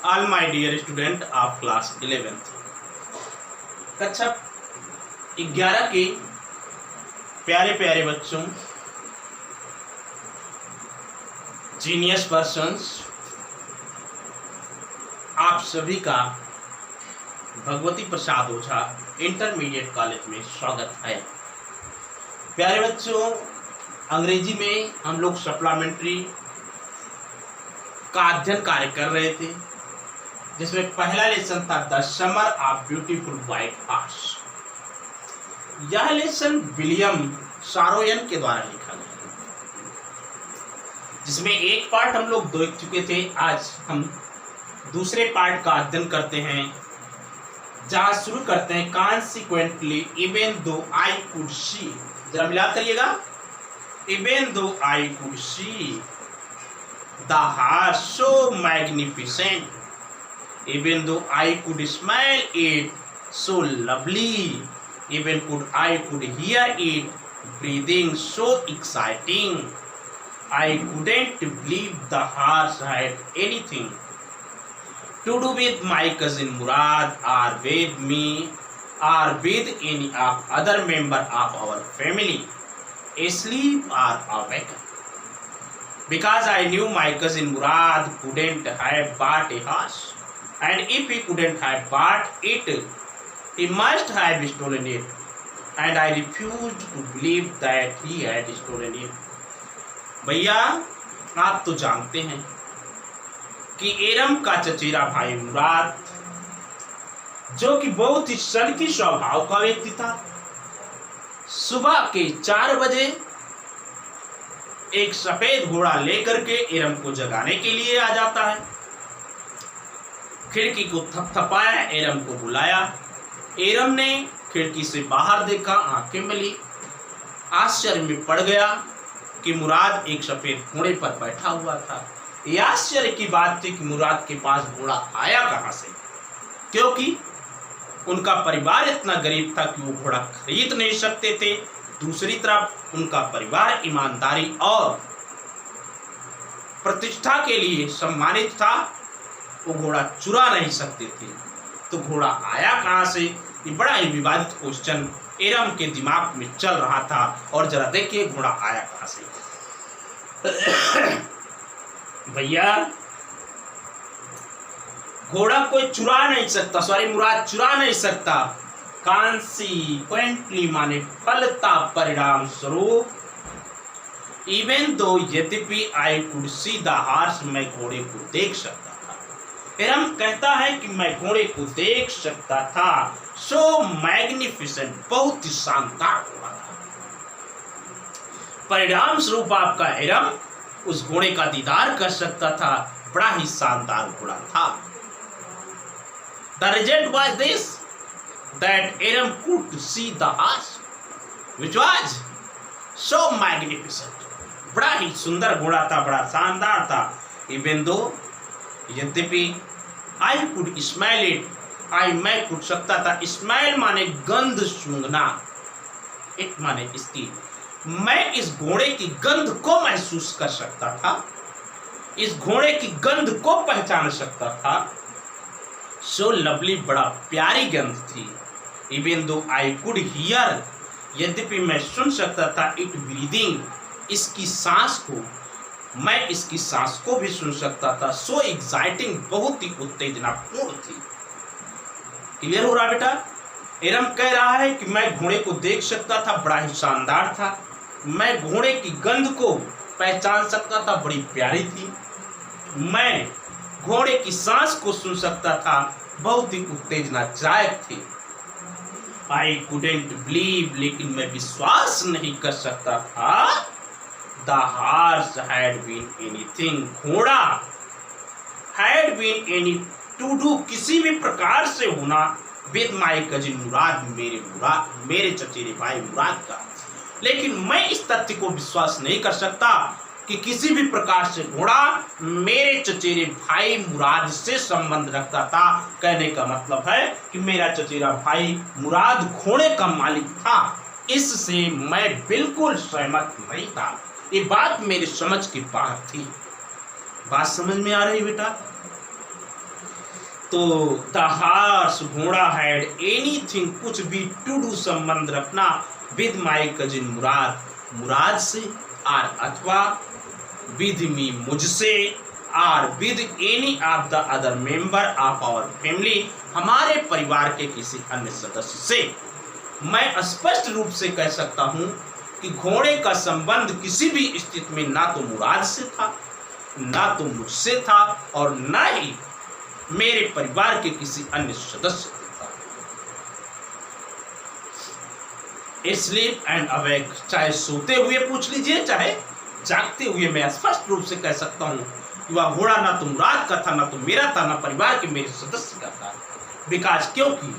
All my dear student of class 11th कक्षा 11 के प्यारे प्यारे बच्चों, जीनियस पर्सन्स, आप सभी का भगवती प्रसाद ओझा इंटरमीडिएट कॉलेज में स्वागत है। प्यारे बच्चों, अंग्रेजी में हम लोग सप्लीमेंट्री का अध्ययन कार्य कर रहे थे, जिसमें पहला लेसन था the summer of beautiful white horse. यह लेसन विलियम सारोयन के द्वारा लिखा गया, जिसमें एक पार्ट हम लोग देख चुके थे। आज हम दूसरे पार्ट का अध्ययन करते हैं, जहां शुरू करते हैं consequently even though I could see. जरा मिला करिएगा, even though I could see the horse so magnificent, even though I could smell it so lovely, even could hear it breathing so exciting, I couldn't believe the horse had anything to do with my cousin Murad or with me or with any other member of our family, asleep or awake. Because I knew my cousin Murad couldn't have bought a horse, and if he couldn't have bought it, he must have stolen it, and I refused to believe that he had stolen it. भैया, आप तो जानते हैं कि एरम का चचेरा भाई मुराद, जो कि बहुत ही सनकी स्वभाव का व्यक्ति था, सुबह के 4 बजे एक सफेद घोड़ा लेकर के एरम को जगाने के लिए आ जाता है। खिड़की को थपथपाया, एरम को बुलाया। एरम ने खिड़की से बाहर देखा, आंखें मिली, आश्चर्य में पड़ गया कि मुराद एक सफेद घोड़े पर बैठा हुआ था। यह आश्चर्य की बात थी कि मुराद के पास घोड़ा आया कहां से, क्योंकि उनका परिवार इतना गरीब था कि वो घोड़ा खरीद नहीं सकते थे। दूसरी तरफ उनका परिवार ईमानदारी और प्रतिष्ठा के लिए सम्मानित था, वो घोड़ा चुरा नहीं सकते थे। तो घोड़ा आया कहां से, ये बड़ा ही विवादित क्वेश्चन एरम के दिमाग में चल रहा था। और जरा देखिए घोड़ा आया कहां से। भैया, घोड़ा कोई चुरा नहीं सकता, सॉरी मुराद चुरा नहीं सकता। कॉन्सिक्वेंटली माने फलता, परिणाम स्वरूप। इवन दो यद्यपि I could see the horse, मैं घोड़े को देख सकता था। एरम कहता है कि मैं घोड़े को देख सकता था। सो मैग्निफिसेंट, बहुत ही शानदार घोड़ा था। परिणाम स्वरूप आपका एरम उस घोड़े का दीदार कर सकता था। बड़ा ही शानदार घोड़ा था। The result was this that Aram could see the horse, which was so magnificent. बड़ा ही सुंदर घोड़ा था, बड़ा शानदार था। Even though, यद्यपि I could smell it, मैं कुछ सकता था। स्मेल माने गंध सूंघना, it माने इसकी, मैं इस घोड़े की गंध को महसूस कर सकता था, इस घोड़े की गंध को पहचान सकता था। So lovely, बड़ा प्यारी गंध थी। Even though I could hear, यद्यपि मैं सुन सकता था, it breathing, इसकी सांस को, मैं इसकी सांस को भी सुन सकता था। So exciting, बहुत ही उत्तेजनापूर्ण थी। क्लियर हो रहा बेटा? एरम कह रहा है कि मैं घोड़े को देख सकता था, बड़ा ही शानदार था। मैं घोड़े की गंध को पहचान सकता था, बड़ी प्यारी थी। मैं घोड़े की सांस को सुन सकता था, बहुत ही उत्तेजनादायक थी। I couldn't believe, लेकिन मैं विश्वास नहीं कर सकता था। The horse had been anything, घोड़ा had been any to do, किसी भी प्रकार से होना, with my cousin मुराद, मेरे चचेरे भाई मुराद का। लेकिन मैं इस तथ्य को विश्वास नहीं कर सकता कि किसी भी प्रकार से घोड़ा मेरे चचेरे भाई मुराद से संबंध रखता था। कहने का मतलब है कि मेरा चचेरा भाई मुराद घोड़े का मालिक था। इससे मैं बिल्कुल सहमत नहीं था। ये बात मेरी समझ की बात थी। बात समझ में आ रही बेटा? तो द हार्स घोड़ा हैड एनीथिंग कुछ भी टू डू संबंध रखना विद माई कजिन मुराद मुराद से और अथवा विद मी मुझसे और with any of the other member of our family हमारे परिवार के किसी अन्य सदस्य से। मैं स्पष्ट रूप से कह सकता हूँ कि घोड़े का संबंध किसी भी स्थिति में ना तो मुराद से था, ना तो मुझसे था और ना ही मेरे परिवार के किसी अन्य सदस्य से था। स्लीप एंड अवेक, चाहे सोते हुए पूछ लीजिए चाहे जागते हुए, मैं स्पष्ट रूप से कह सकता हूँ कि वह घोड़ा ना तो मुराद का था, ना तो मेरा था, ना परिवार के मेरे सदस्य का था। बिकॉज क्योंकि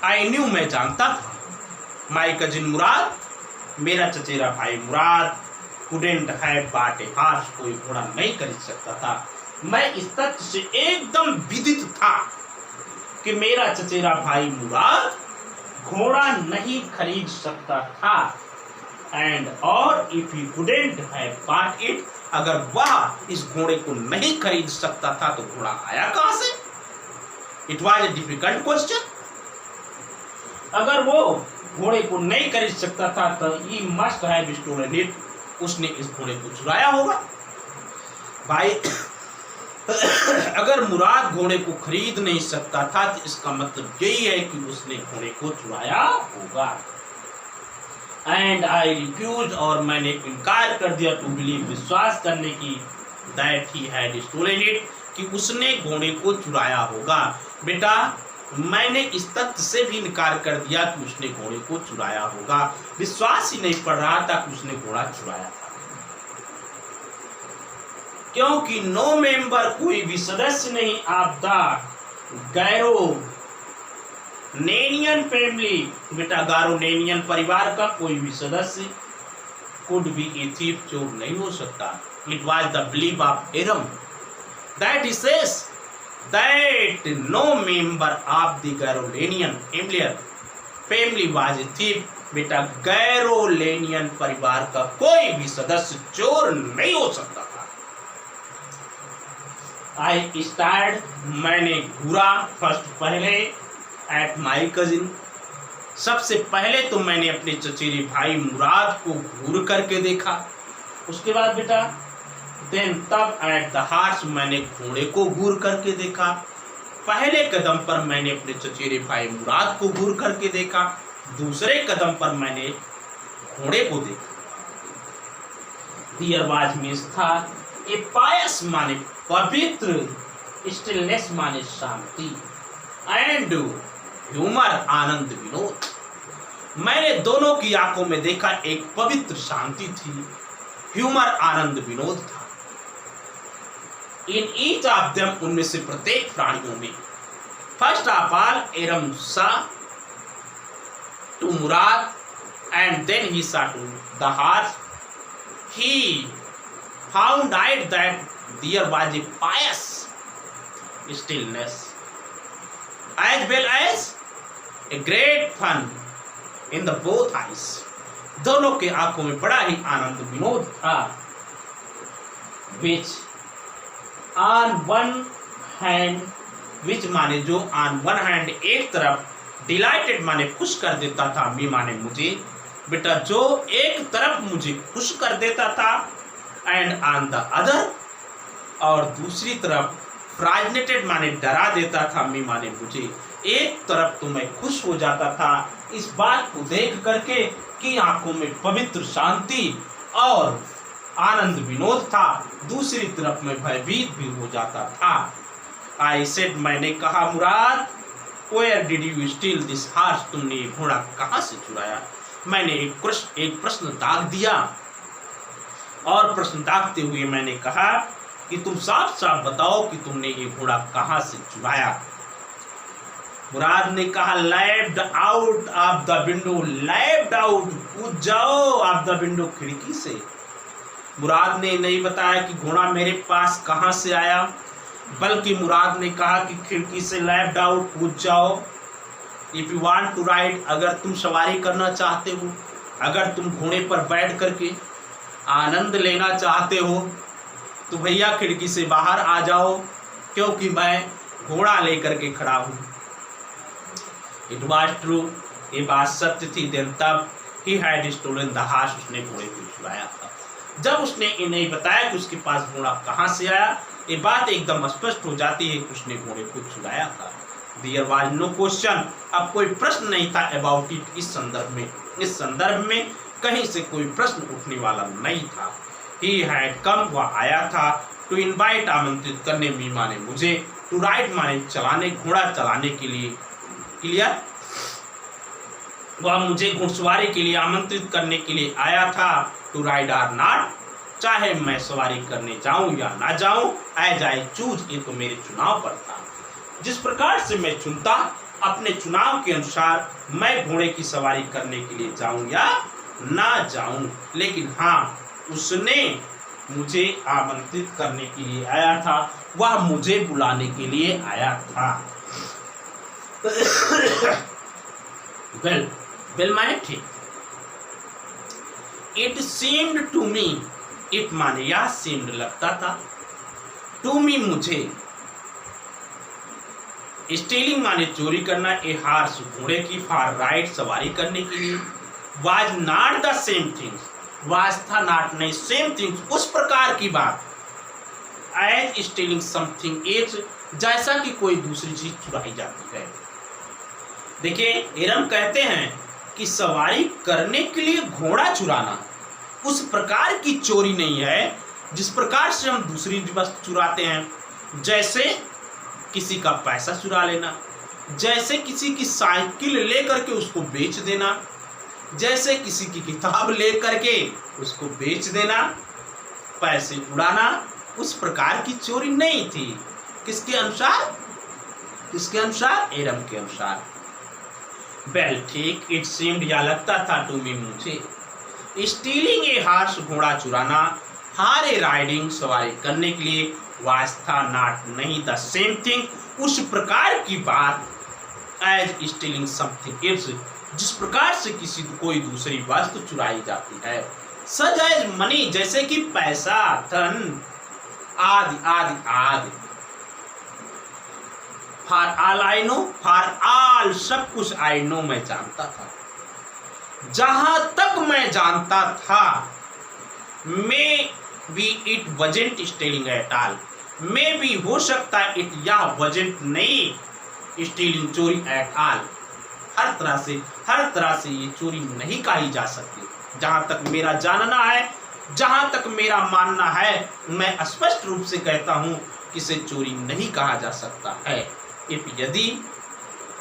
आई न्यू, मैं जानता था, माई कजिन मुराद, मेरा चचेरा भाई मुराद, कुडेंट है बाटे हार्स, कोई घोड़ा नहीं खरीद सकता था। मैं इस तथ्य से एकदम विदित था कि मेरा चचेरा भाई मुराद घोड़ा नहीं खरीद सकता था। एंड और इफ ही कुडेंट है बाट इट, अगर वह इस घोड़े को नहीं खरीद सकता था तो घोड़ा आया कहां से? It was a difficult question. अगर वो घोड़े को नहीं खरीद सकता था तो he must have stolen it, उसने इस घोड़े को चुराया होगा। भाई अगर मुराद घोड़े को खरीद नहीं सकता था तो इसका मतलब यही है कि उसने घोड़े को चुराया होगा। एंड आई रिफ्यूज, और मैंने इनकार कर दिया टू बिलीव, विश्वास करने की, that he had stolen it, कि उसने घोड़े को चुराया होगा। बेटा मैंने इस तथ्य से भी इनकार कर दिया कि उसने घोड़े को चुराया होगा। विश्वास ही नहीं पड़ रहा था कि उसने घोड़ा चुराया था, क्योंकि नो मेंबर, कोई भी सदस्य नहीं, आप द गैरो नेनियन फैमिली, बेटा गारोनेनियन परिवार का कोई भी सदस्य कुड बी ए थीफ, चोर नहीं हो सकता। It was the belief of Aram that he says that no member of the Garoghlanian family was a thief, बेटा गैरोलेनियन परिवार का कोई भी सदस्य चोर नहीं हो सकता था। आई स्टार्ट, मैंने घूरा, फर्स्ट पहले, एट माई कजिन, सबसे पहले तो मैंने अपने चचेरे भाई मुराद को घूर करके देखा। उसके बाद बेटा देन तब एट द हार्स, मैंने घोड़े को घूर करके देखा। पहले कदम पर मैंने अपने चचेरे भाई मुराद को घूर करके देखा, दूसरे कदम पर मैंने घोड़े को देखा। दियर वाज मीन्स था, ए पायस माने पवित्र, स्टिलनेस माने शांति, एंड ह्यूमर आनंद विनोद। मैंने दोनों की आंखों में देखा, एक पवित्र शांति थी, ह्यूमर आनंद विनोद था। इन ईच ऑफ देम, उनमें से प्रत्येक प्राणियों में, first of all Aram saw to Mourad and then he saw to the horse, he found out that there was a pious stillness as well as a great fun in the both eyes. दोनों के आंखों में बड़ा ही आनंद विनोद था। which on one hand, which माने जो, on one hand एक तरफ, delighted माने खुश कर देता था, मी माने मुझे, बेटा जो एक तरफ मुझे खुश कर देता था, and on the other, और दूसरी तरफ फ्राइजनेटेड माने डरा देता था, मी माने मुझे। एक तरफ तो मैं खुश हो जाता था इस बात को देख करके कि आंखों में पवित्र शांति और आनंद विनोद था, दूसरी तरफ मैं भयभीत भी हो जाता था। आई सेड, मैंने कहा, Mourad, where did you steal this horse, तुमने ये घोड़ा कहाँ से चुराया? मैंने एक प्रश्न दाग दिया, और प्रश्न दागते हुए मैंने कहा कि तुम साफ साफ बताओ कि तुमने ये घोड़ा कहाँ से चुराया। मुराद ने कहा, left out of the window, left out, कूद जाओ, ऑफ द विंडो, खिड़की से। मुराद ने नहीं बताया कि घोड़ा मेरे पास कहाँ से आया, बल्कि मुराद ने कहा कि खिड़की से लेफ्ट आउट, कूद जाओ। If you want to ride, अगर तुम सवारी करना चाहते हो, अगर तुम घोड़े पर बैठ करके आनंद लेना चाहते हो, तो भैया खिड़की से बाहर आ जाओ, क्योंकि मैं घोड़ा लेकर के खड़ा हूँ। इट वॉज ट्रू, ये बात सत्य थी। देन तब he had stolen the horse, उसने घोड़े को चुराया था। जब उसने इन्हें बताया कि उसके पास घोड़ा कहाँ से आया, ये बात एकदम स्पष्ट हो जाती है कि उसने घोड़े को चुराया था। देयर वाज नो क्वेश्चन, अब कोई प्रश्न नहीं था अबाउट इट, इस संदर्भ में कहीं से कोई प्रश्न उठने वाला नहीं था। ही हैड कम, वह आया था, टू इनवाइट, आमंत्रित करने, मी माने मुझे, टू राइड माने चलाने, घोड़ा चलाने के लिए, क्लियर, वह मुझे घुड़सवारी के लिए आमंत्रित करने के लिए आया था। टू राइड आर नॉट, चाहे मैं सवारी करने जाऊं या ना जाऊं, एज आई चूज, ये तो मेरे चुनाव पर था। जिस प्रकार से मैं चुनता, अपने चुनाव के अनुसार मैं घोड़े की सवारी करने के लिए जाऊं या ना जाऊं, लेकिन हाँ, उसने मुझे आमंत्रित करने के लिए आया था, वह मुझे बुलाने के लिए आया था। वेल माने ठीक। It seemed to me, it माने या, सीम्ड लगता था, टू मी मुझे, स्टीलिंग माने चोरी करना, ए हॉर्स घोड़े की, फॉर राइड सवारी करने के लिए, was not the same thing, was था नॉट नहीं, सेम थिंग उस प्रकार की बात, एज स्टीलिंग समथिंग एज, जैसा कि कोई दूसरी चीज चुराई जाती है। देखिए एरम कहते हैं कि सवारी करने के लिए घोड़ा चुराना उस प्रकार की चोरी नहीं है जिस प्रकार से हम दूसरी वस्तु चुराते हैं, जैसे किसी का पैसा चुरा लेना, जैसे किसी की साइकिल लेकर के उसको बेच देना, जैसे किसी की किताब लेकर के उसको बेच देना, पैसे उड़ाना, उस प्रकार की चोरी नहीं थी। किसके अनुसार? किसके अनुसार? एरम के अनुसार। वेल ठीक, इट सीम्ड या लगता था, टू मी मुझे, स्टीलिंग ए हॉर्स घोड़ा चुराना, हार ए राइडिंग सवारी करने के लिए, वाज था नॉट नहीं, द सेम थिंग उस प्रकार की बात, एज स्टीलिंग समथिंग एल्स जिस प्रकार से किसी कोई दूसरी वस्तु चुराई जाती है, सच एज मनी जैसे कि पैसा, धन आदि आदि आदि। For all I know, for all सब कुछ आई नो मैं जानता था, जहां तक मैं जानता था, maybe it wasn't stealing at all, maybe हो सकता है इट या वजेंट नहीं स्टीलिंग चोरी एट ऑल, हर तरह से ये चोरी नहीं कही जा सकती। जहां तक मेरा जानना है, जहां तक मेरा मानना है, मैं स्पष्ट रूप से कहता हूं कि इसे चोरी नहीं कहा जा सकता है। इफ यदि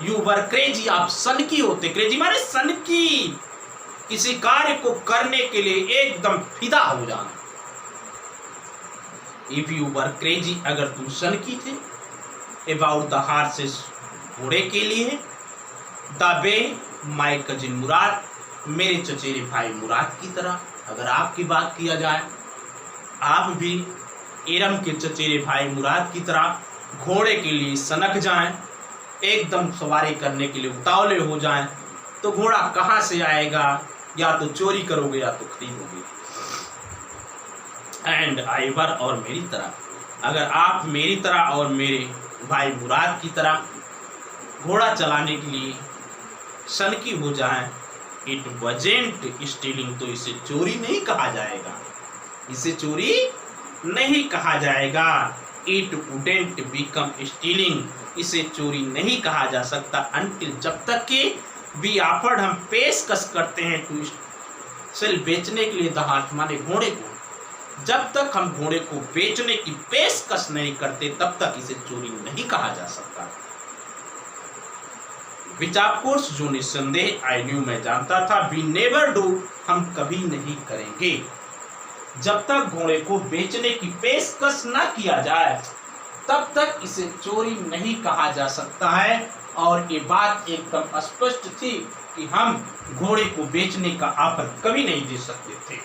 यू वर क्रेजी, आप सनकी होते, क्रेजी माने सनकी, किसी कार्य को करने के लिए एकदम फिदा हो जाना। इफ यू वर क्रेजी, अगर तुम सनकी थे, अबाउट द हॉर्सेस घोड़े के लिए, द वे माय कजिन मुराद, मेरे चचेरे भाई मुराद की तरह, अगर आपकी बात किया जाए, आप भी एरम के चचेरे भाई मुराद की तरह घोड़े के लिए सनक जाएं, एकदम सवारी करने के लिए उतावले हो जाएं, तो घोड़ा कहाँ से आएगा? या तो चोरी करोगे या तो खरीदोगे। एंड आइवर, और मेरी तरह, अगर आप मेरी तरह और मेरे भाई मुराद की तरह घोड़ा चलाने के लिए सनकी हो जाएं, इट वजेंट स्टीलिंग, तो इसे चोरी नहीं कहा जाएगा, इसे चोरी नहीं कहा जाएगा। इट वुडेंट बिकम स्टीलिंग, इसे चोरी नहीं कहा जा सकता, अनटिल जब तक कि बी ऑफर्ड, हम पेशकश करते हैं, टू सेल बेचने के लिए, द हॉर्स माने घोड़े को, जब तक हम घोड़े को बेचने की पेशकश नहीं करते तब तक इसे चोरी नहीं कहा जा सकता। विच ऑफ कोर्स, जो निस्संदेह, आई न्यू मैं जानता था, वी नेवर डू, हम कभी नहीं करेंगे। जब तक घोड़े को बेचने की पेशकश न किया जाए तब तक इसे चोरी नहीं कहा जा सकता है। और ये बात एकदम स्पष्ट थी कि हम घोड़े को बेचने का ऑफर कभी नहीं दे सकते थे।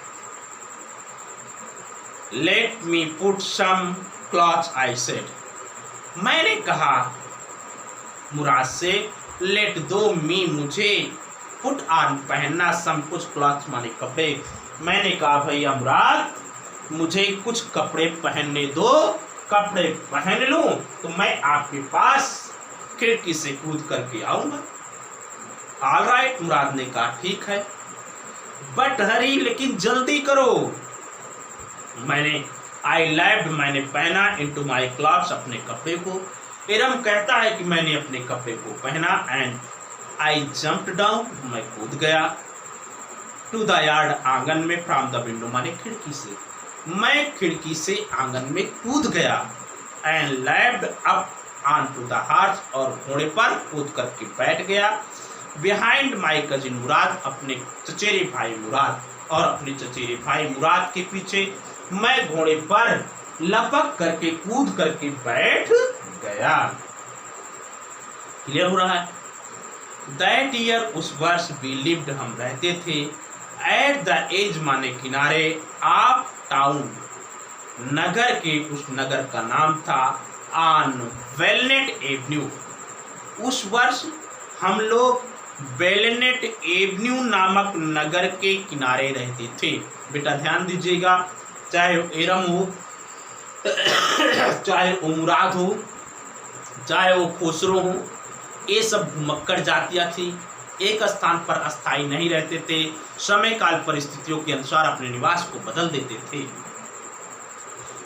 Let me put some clothes, I said, मैंने कहा मुराद से, लेट दो मी मुझे, पुट ऑन पहनना, सम कुछ, क्लॉथ्स माने कपड़े। मैंने कहा भैया मुराद मुझे कुछ कपड़े पहनने दो, कपड़े पहन लूं तो मैं आपके पास खिड़की से कूद करके आऊंगा। ऑलराइट, मुराद ने कहा ठीक है, बट हरी, लेकिन जल्दी करो। मैंने पहना इनटू माय क्लॉथ्स, अपने कपड़े को। इरम कहता है कि मैंने अपने कपड़े को पहना एंड आई जंप्ड डाउन, मैं कूद गया टू द यार्ड, आंगन में, फ्रॉम द विंडो माने खिड़की से। मैं खिड़की से आंगन में कूद गया and leaped up onto the horse, और घोड़े पर कूद करके बैठ गया। बिहाइंड माई कजिन मुराद, अपने चचेरे भाई मुराद, और अपने चचेरे भाई मुराद के पीछे मैं घोड़े पर लपक करके कूद करके बैठ गया। क्लियर हो रहा है? दैट ईयर, उस वर्ष, वी लिव्ड, हम रहते थे, एट द एज माने किनारे, ऑफ टाउन, नगर के, उस नगर का नाम था ऑन वेलनेट एवेन्यू। उस वर्ष हम लोग वेलनेट एवेन्यू नामक नगर के किनारे रहते थे। बेटा ध्यान दीजिएगा, चाहे वो एरम हो, चाहे वो मुराद हो, चाहे वो खुसरो हो, ये सब घुमक्कड़ जातियां थी, एक स्थान पर अस्थायी नहीं रहते थे, समय काल परिस्थितियों के अनुसार अपने निवास को बदल देते थे।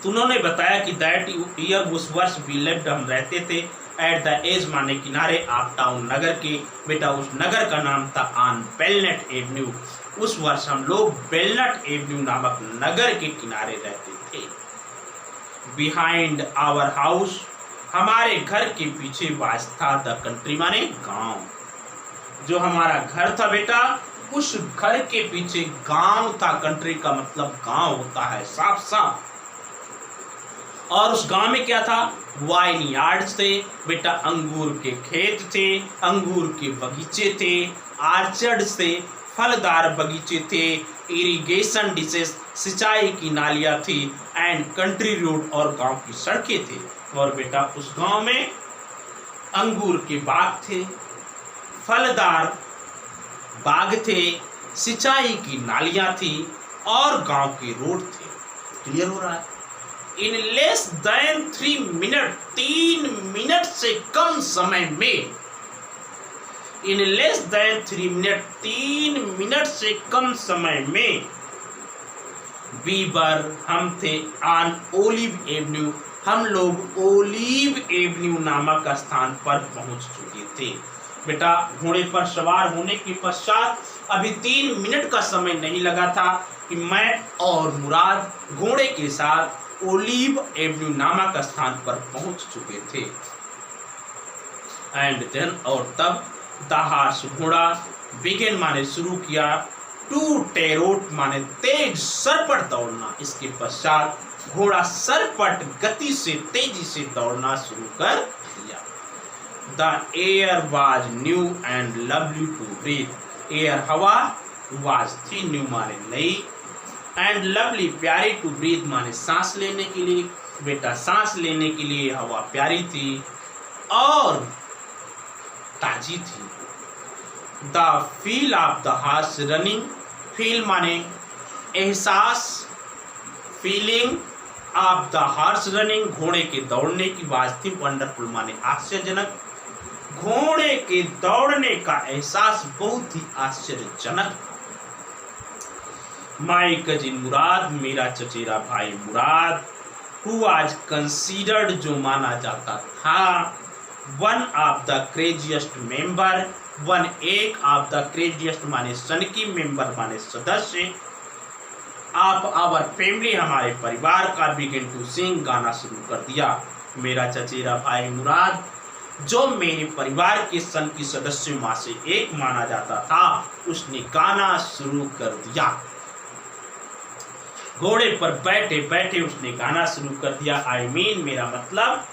तो उन्होंने बताया कि दैट ईयर, उस वर्ष, वी लिव्ड, हम रहते थे, एट द एज माने किनारे, ऑफ टाउन, नगर के। बेटा उस नगर का नाम था ऑन वेलनेट एवेन्यू। उस वर्ष हम लोग वेलनेट एवेन्यू नामक नगर के किनारे रहते थे। बिहाइंड आवर हाउस, हमारे घर के पीछे, वाज था द कंट्री माने गांव। जो हमारा घर था बेटा, उस घर के पीछे गांव था। कंट्री का मतलब गांव होता है, साफ साफ। और उस गांव में क्या था? वाइन यार्ड्स थे बेटा, अंगूर के खेत थे, अंगूर के बगीचे थे, आर्चर्ड्स थे, फलदार बगीचे थे, इरिगेशन डिशेस, सिंचाई की नालियां थी, एंड कंट्री रोड, और गांव की सड़कें थी। और बेटा उस गांव में अंगूर के बाग थे, फलदार बाग थे, सिंचाई की नालियां थी, और गांव के रोड थे। क्लियर हो रहा है? In less than 3 minute, 3 minute से कम समय में, in less than 3 minute, 3 minute से कम समय में, वीवर, हम थे, ऑन ओलिव एवेन्यू, हम लोग ओलिव एवेन्यू नामक स्थान पर पहुंच चुके थे। बेटा घोड़े पर सवार होने के पश्चात अभी 3 मिनट का समय नहीं लगा था कि मैं और मुराद घोड़े के साथ ओलिव एवेन्यू नामक स्थान पर पहुंच चुके थे। एंड देन, और तब, द हॉर्स, घोड़ा, बिगेन माने शुरू किया, टू टेरोट माने तेज, सरपट दौड़ना। इसके पश्चात घोड़ा सरपट गति से, तेजी से दौड़ना शुरू कर दिया। The air was new and lovely to breathe, air हवा, वाज थी, न्यू माने नई, एंड लवली प्यारी, टू ब्रीथ माने सांस लेने के लिए। बेटा सांस लेने के लिए हवा प्यारी थी और ताजी थी। The feel of the horse running, feel माने एहसास, feeling of the horse running, घोड़े के दौड़ने की बात थी। वंडरफुल माने आश्चर्यजनक, घोड़े के दौड़ने का एहसास बहुत ही आश्चर्यजनक। माई कजिन मुराद, मेरा चचेरा भाई मुराद, हु वाज कंसीडर्ड, जो माना जाता था, one of the craziest member, one, एक, ऑफ द क्रेजिएस्ट माने सनकी, मेंबर माने सदस्य, ऑफ आवर फैमिली, हमारे परिवार का, बिगिन टू सिंग, गाना शुरू कर दिया। मेरा चचेरा भाई मुराद, जो मेरे परिवार के सन की सदस्य मां से एक माना जाता था, उसने गाना शुरू कर दिया। घोड़े पर बैठे बैठे उसने गाना शुरू कर दिया। आई मीन, मेरा मतलब,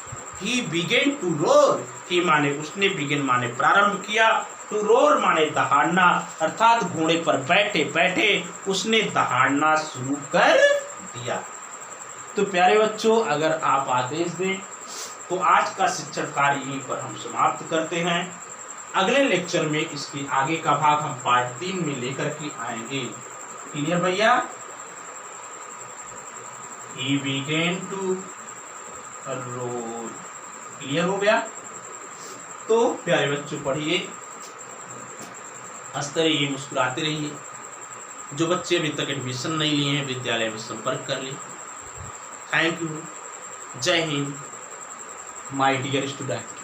ही बिगेन टू रोर, ही माने उसने, बिगिन माने प्रारंभ किया, टू रोर माने दहाड़ना, अर्थात घोड़े पर बैठे बैठे उसने दहाड़ना शुरू कर दिया। तो प्यारे बच्चों, अगर आप आदेश दें तो आज का शिक्षण कार्य यहीं पर हम समाप्त करते हैं। अगले लेक्चर में इसके आगे का भाग हम पार्ट 3 में लेकर के आएंगे। क्लियर भैया? He began to roll clear हो गया। तो प्यारे बच्चों पढ़िए, हंसते रहिए, मुस्कुराते रहिए। जो बच्चे अभी तक एडमिशन नहीं लिए हैं विद्यालय में संपर्क कर लें। Thank you. जय हिंद माय डियर स्टूडेंट।